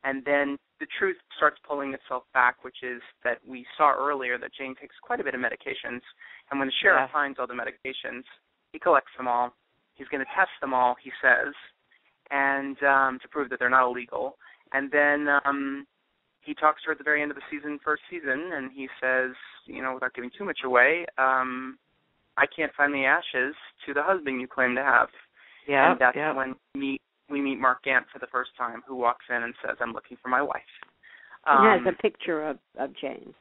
And then the truth starts pulling itself back, which is that we saw earlier that Jane takes quite a bit of medications. And when the sheriff finds all the medications, he collects them all. He's going to test them all, he says, and to prove that they're not illegal. And then he talks to her at the very end of the first season, and he says, without giving too much away, I can't find the ashes to the husband you claim to have. Yeah, and that's when we meet Mark Gantt for the first time, who walks in and says, I'm looking for my wife. It has a picture of Jane.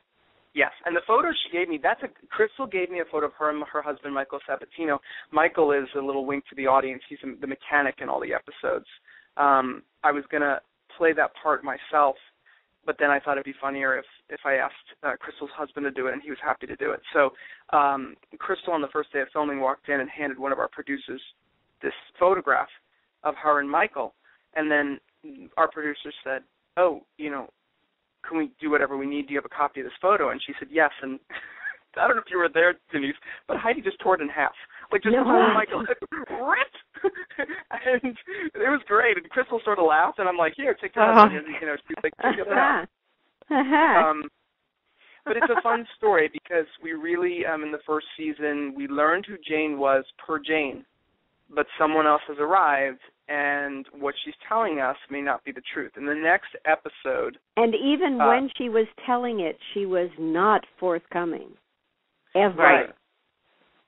Yes, and the photo she gave me, Crystal gave me a photo of her and her husband, Michael Sabatino. Michael is a little wink to the audience. He's the mechanic in all the episodes. I was going to play that part myself, but then I thought it'd be funnier if I asked Crystal's husband to do it, and he was happy to do it. So Crystal, on the first day of filming, walked in and handed one of our producers this photograph of her and Michael, and then our producer said, can we do whatever we need? Do you have a copy of this photo? And she said yes, and I don't know if you were there, Denise, but Heidi just tore it in half. Just Michael ripped. And it was great. And Crystal sort of laughed, and I'm like, here, take your husband. She's like, check it out. But it's a fun story because we really, in the first season, we learned who Jane was per Jane, but someone else has arrived, and what she's telling us may not be the truth. In the next episode... And even when she was telling it, she was not forthcoming, ever. Right.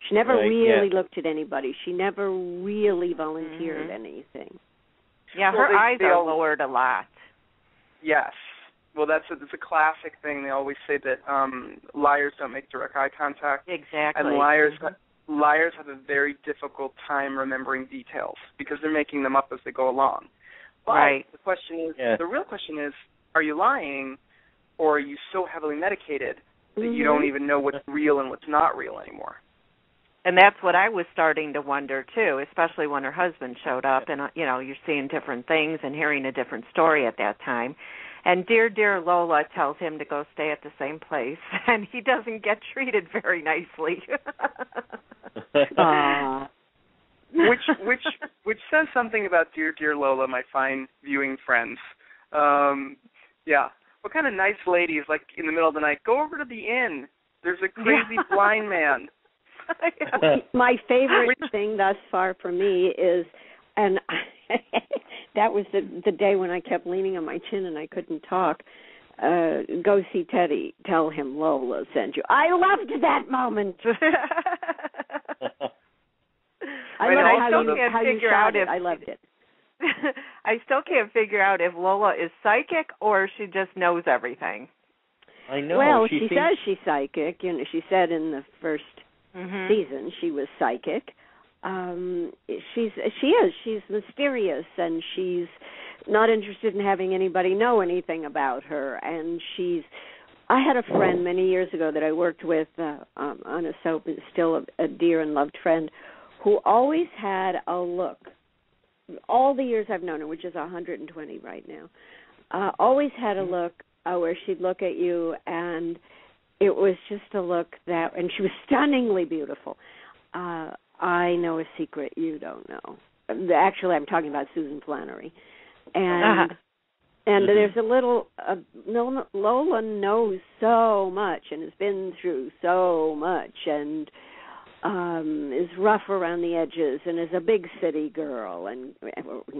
She never really looked at anybody. She never really volunteered anything. Yeah, her eyes are lowered a lot. Yes. Well, it's a classic thing. They always say that liars don't make direct eye contact. Exactly. And liars have a very difficult time remembering details because they're making them up as they go along. But the question is, the real question is, are you lying, or are you so heavily medicated that you don't even know what's real and what's not real anymore? And that's what I was starting to wonder, too, especially when her husband showed up. And, you're seeing different things and hearing a different story at that time. And dear Lola tells him to go stay at the same place, and he doesn't get treated very nicely. Which says something about dear Lola, my fine viewing friends. What kind of nice lady is like in the middle of the night? Go over to the inn. There's a crazy blind man. My favorite thing thus far for me is, and that was the day when I kept leaning on my chin and I couldn't talk. Go see Teddy. Tell him Lola sent you. I loved that moment. I loved it. I still can't figure out if Lola is psychic or she just knows everything. I know. Well, she says she's psychic. She said in the first season she was psychic. She is. She's mysterious, and she's not interested in having anybody know anything about her. And I had a friend many years ago that I worked with on a soap, and still a dear and loved friend, who always had a look. All the years I've known her, which is 120 right now, always had a look where she'd look at you, and it was just a look and she was stunningly beautiful. I know a secret you don't know. Actually, I'm talking about Susan Flannery. And there's a little, Lola knows so much and has been through so much and is rough around the edges and is a big city girl, and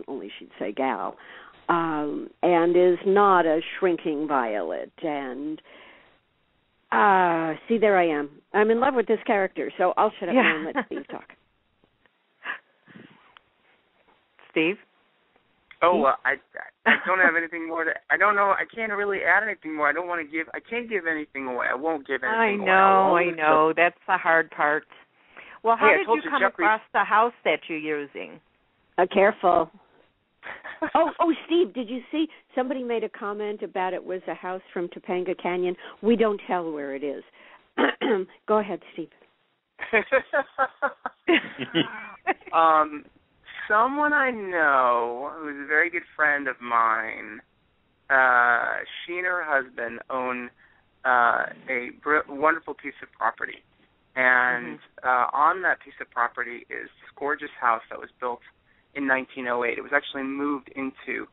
only she'd say gal, and is not a shrinking violet. And see, there I am. I'm in love with this character, so I'll shut up now and let Steve talk. Steve? Oh, I don't have anything more to. I don't know. I can't really add anything more. I can't give anything away. I won't give anything away. I know. That's the hard part. Well, how did you come across the house that you're using? Careful. Oh, Steve, did you see somebody made a comment about it was a house from Topanga Canyon? We don't tell where it is. Go ahead, Steve. Someone I know who's a very good friend of mine, she and her husband own a wonderful piece of property. And on that piece of property is this gorgeous house that was built in 1908. It was actually moved into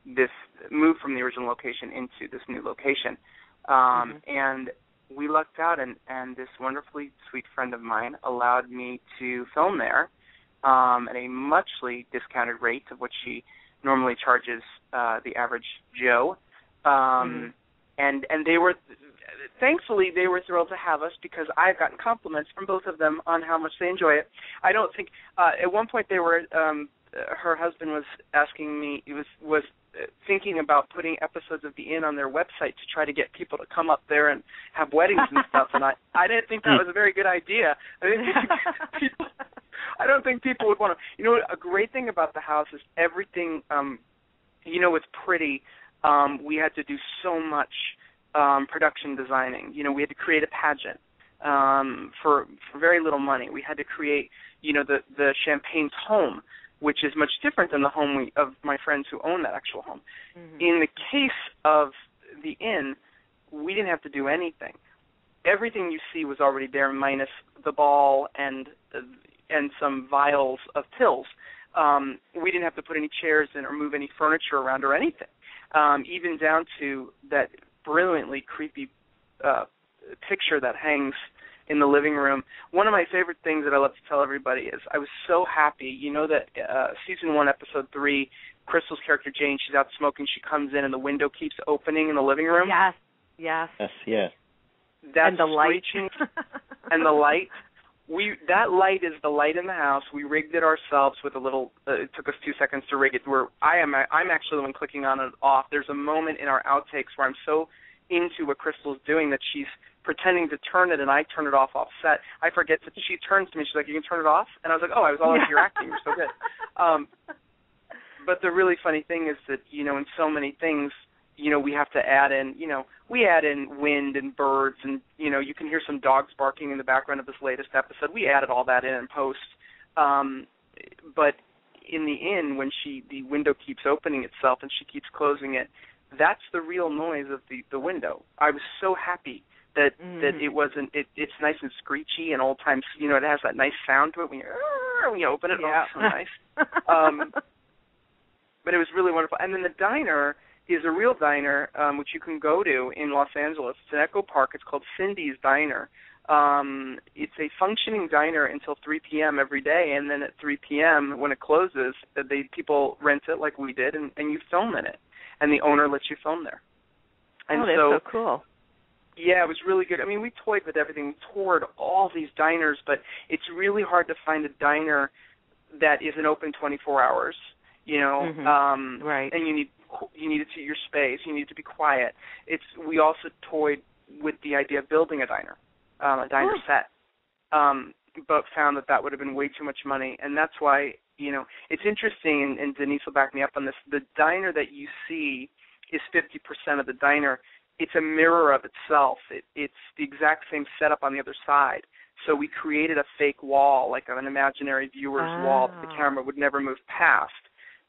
this move from the original location into this new location. And we lucked out, and this wonderfully sweet friend of mine allowed me to film there at a muchly discounted rate of what she normally charges the average Joe. And they were, thankfully, they were thrilled to have us because I've gotten compliments from both of them on how much they enjoy it. I don't think, at one point they were, her husband was asking me, was thinking about putting episodes of The Inn on their website to try to get people to come up there and have weddings and stuff, and I didn't think that was a very good idea. I don't think people would want to. You know, a great thing about the house is everything, it's pretty. We had to do so much production designing. You know, we had to create a pageant for very little money. We had to create, the Champagne's home, which is much different than the home of my friends who own that actual home. In the case of the Inn, we didn't have to do anything. Everything you see was already there, minus the ball and some vials of pills. We didn't have to put any chairs in or move any furniture around or anything, even down to that brilliantly creepy picture that hangs in the living room. One of my favorite things that I love to tell everybody is I was so happy. You know that season 1, episode 3, Crystal's character Jane, she's out smoking. She comes in and the window keeps opening in the living room. Yes. That's and the light. And the light. That light is the light in the house. We rigged it ourselves with a little. It took us 2 seconds to rig it. I'm actually the one clicking on and off. There's a moment in our outtakes where I'm so into what Crystal's doing that she's pretending to turn it, and I turn it off set. I forget that she turns to me. She's like, "You can turn it off?" And I was like, "Oh, I was all into your acting. You're so good." But the really funny thing is that, in so many things, we have to add in, we add in wind and birds, and, you can hear some dogs barking in the background of this latest episode. We added all that in post. But in the Inn, when the window keeps opening itself and she keeps closing it, that's the real noise of the window. I was so happy that it wasn't. It's nice and screechy and old times. It has that nice sound to it when you open it. Yeah. Oh, it's so nice. But it was really wonderful. And then the diner is a real diner, which you can go to in Los Angeles. It's in Echo Park. It's called Cindy's Diner. It's a functioning diner until 3 p.m. every day, and then at 3 p.m. when it closes, people rent it like we did, and you film in it. And the owner lets you film there. And that's so cool. Yeah, it was really good. I mean, we toyed with everything. We toured all these diners, but it's really hard to find a diner that isn't open 24 hours, Right. And you need it to your space. You need it to be quiet. We also toyed with the idea of building a diner set, but found that would have been way too much money, and that's why, it's interesting, and Denise will back me up on this, the diner that you see is 50% of the diner. It's a mirror of itself. It's the exact same setup on the other side. So we created a fake wall, like an imaginary viewer's wall that the camera would never move past.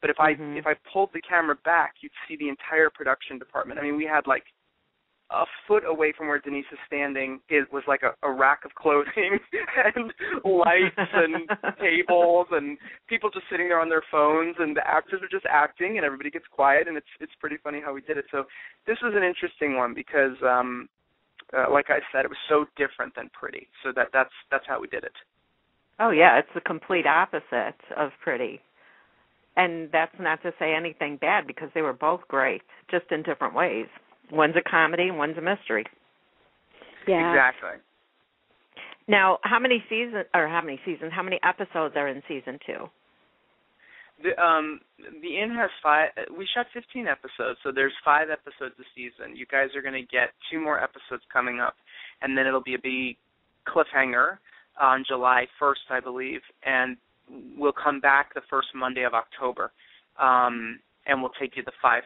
But if I pulled the camera back, you'd see the entire production department. I mean, we had like a foot away from where Denise is standing. It was like a rack of clothing and lights and tables and people just sitting there on their phones, and the actors are just acting, and everybody gets quiet, and it's pretty funny how we did it. So this was an interesting one because, like I said, it was so different than Pretty. So that's how we did it. Oh yeah, it's the complete opposite of Pretty. And that's not to say anything bad because they were both great, just in different ways. One's a comedy and one's a mystery. Yeah. Exactly. Now, how many episodes are in season 2? The Inn has 5. We shot 15 episodes, so there's 5 episodes a season. You guys are going to get 2 more episodes coming up, and then it'll be a big cliffhanger on July 1st, I believe, and we'll come back the first Monday of October, and we'll take you the 5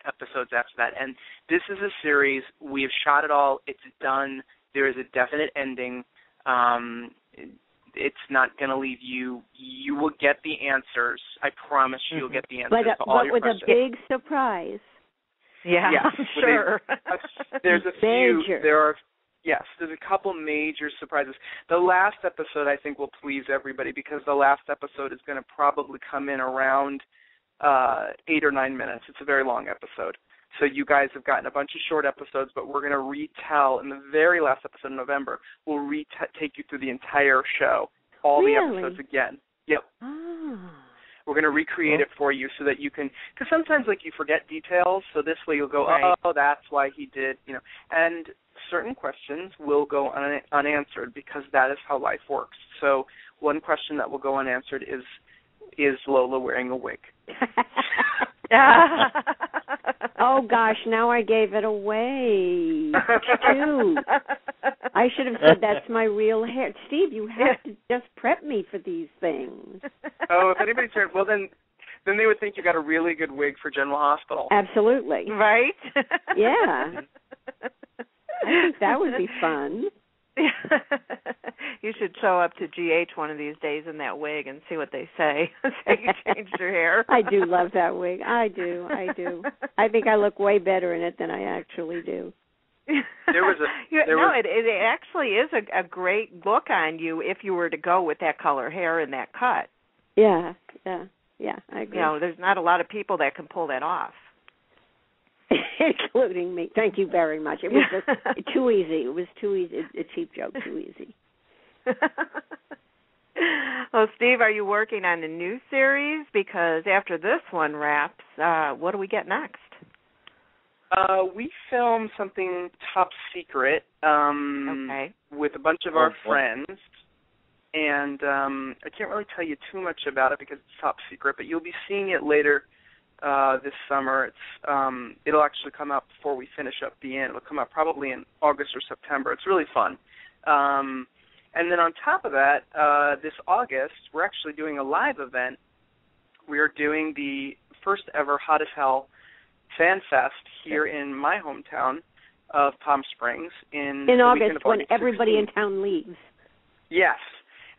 episodes after that. And this is a series. We have shot it all. It's done. There is a definite ending. It's not going to leave you. You will get the answers. I promise you'll get the answers to all your questions. But with a big surprise. Yeah, sure. There's a few. There's a couple major surprises. The last episode, I think, will please everybody because the last episode is going to probably come in around 8 or 9 minutes. It's a very long episode. So you guys have gotten a bunch of short episodes, but we're going to retell in the very last episode in November. We'll take you through the entire show, all the episodes again. Yep. Ah. We're going to recreate it for you so that you can, because sometimes like you forget details, so this way you'll go, oh, that's why he did, and certain questions will go unanswered because that is how life works. So one question that will go unanswered is Lola wearing a wig? Oh, gosh, now I gave it away. Shoot. I should have said that's my real hair. Steve, you have to just prep me for these things. Oh, if anybody's heard, well, then they would think you got a really good wig for General Hospital. Absolutely. Right? Yeah. I think that would be fun. You should show up to GH one of these days in that wig and see what they say. Say you changed your hair. I do love that wig. I do. I think I look way better in it than I actually do. It actually is a great look on you if you were to go with that color hair and that cut. Yeah, I agree. There's not a lot of people that can pull that off. Including me. Thank you very much. It was just too easy. It was too easy. A cheap joke, too easy. Well, Steve, are you working on a new series? Because after this one wraps, what do we get next? We filmed something top secret with a bunch of our friends. And I can't really tell you too much about it because it's top secret, but you'll be seeing it later this summer. It'll actually come out before we finish up the end. It'll come out probably in August or September. It's really fun. And then on top of that, this August, we're actually doing a live event. We are doing the first ever Hot as Hell Fan Fest here in my hometown of Palm Springs in August when everybody in town leaves. Yes,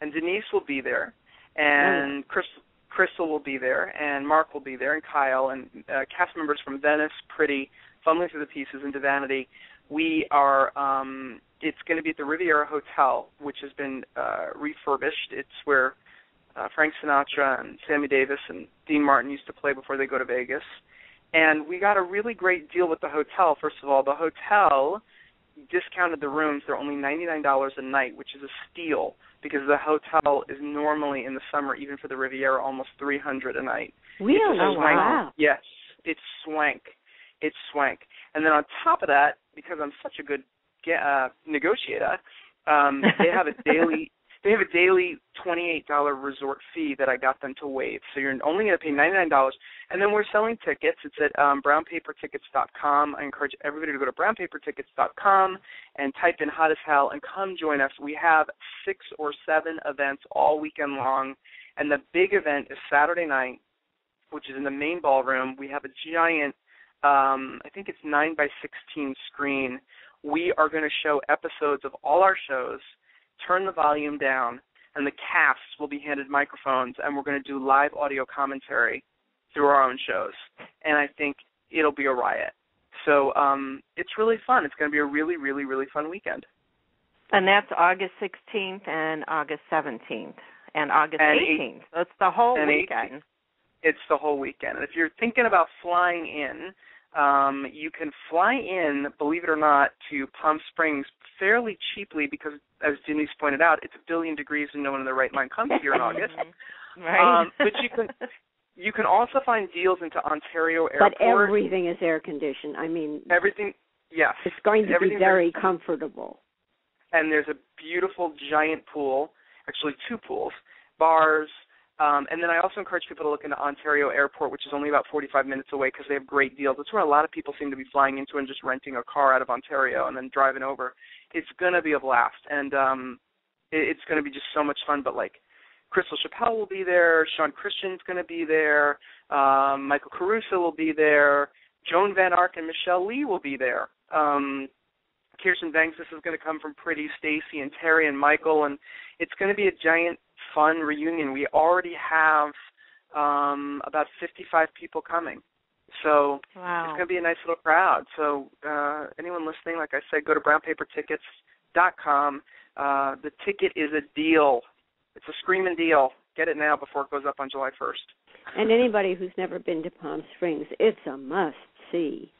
and Denise will be there, and Crystal will be there, and Mark will be there, and Kyle, and cast members from Venice, Pretty, Fumbling Through the Pieces, and Divanity. We are, it's going to be at the Riviera Hotel, which has been refurbished. It's where Frank Sinatra and Sammy Davis and Dean Martin used to play before they go to Vegas. And we got a really great deal with the hotel. First of all, the hotel discounted the rooms. They're only $99 a night, which is a steal because the hotel is normally in the summer, even for the Riviera, almost $300 a night. Really? Oh, wow. Yes, it's swank. It's swank. And then on top of that, because I'm such a good negotiator, they have a daily $28 resort fee that I got them to waive. So you're only going to pay $99. And then we're selling tickets. It's at brownpapertickets.com. I encourage everybody to go to brownpapertickets.com and type in Hot as Hell and come join us. We have 6 or 7 events all weekend long. And the big event is Saturday night, which is in the main ballroom. We have a giant, I think it's 9 by 16 screen. We are going to show episodes of all our shows, turn the volume down, and the cast will be handed microphones, and we're going to do live audio commentary through our own shows. And I think it'll be a riot. So it's really fun. It's going to be a really, really, really fun weekend. And that's August 16th and August 17th and August 18th. So it's the whole weekend. It's the whole weekend. And if you're thinking about flying in, you can fly in, believe it or not, to Palm Springs fairly cheaply because, as Denise pointed out, it's 1 billion degrees and no one in their right mind comes here in August. Right. But you can also find deals into Ontario Airport. But everything is air conditioned. I mean, everything. Yes, it's going to be very comfortable. And there's a beautiful giant pool, actually 2 pools, bars. And then I also encourage people to look into Ontario Airport, which is only about 45 minutes away because they have great deals. That's where a lot of people seem to be flying into and just renting a car out of Ontario and then driving over. It's going to be a blast, and it's going to be just so much fun. But, like, Crystal Chappell will be there. Sean Christian's going to be there. Michael Caruso will be there. Joan Van Ark and Michelle Lee will be there. Kirsten Banks is going to come from Pretty, Stacy and Terry and Michael, and it's going to be a giant fun reunion. We already have about 55 people coming. So wow. It's going to be a nice little crowd. So anyone listening, like I said, go to brownpapertickets.com. The ticket is a deal. It's a screaming deal. Get it now before it goes up on July 1st. And anybody who's never been to Palm Springs, it's a must see.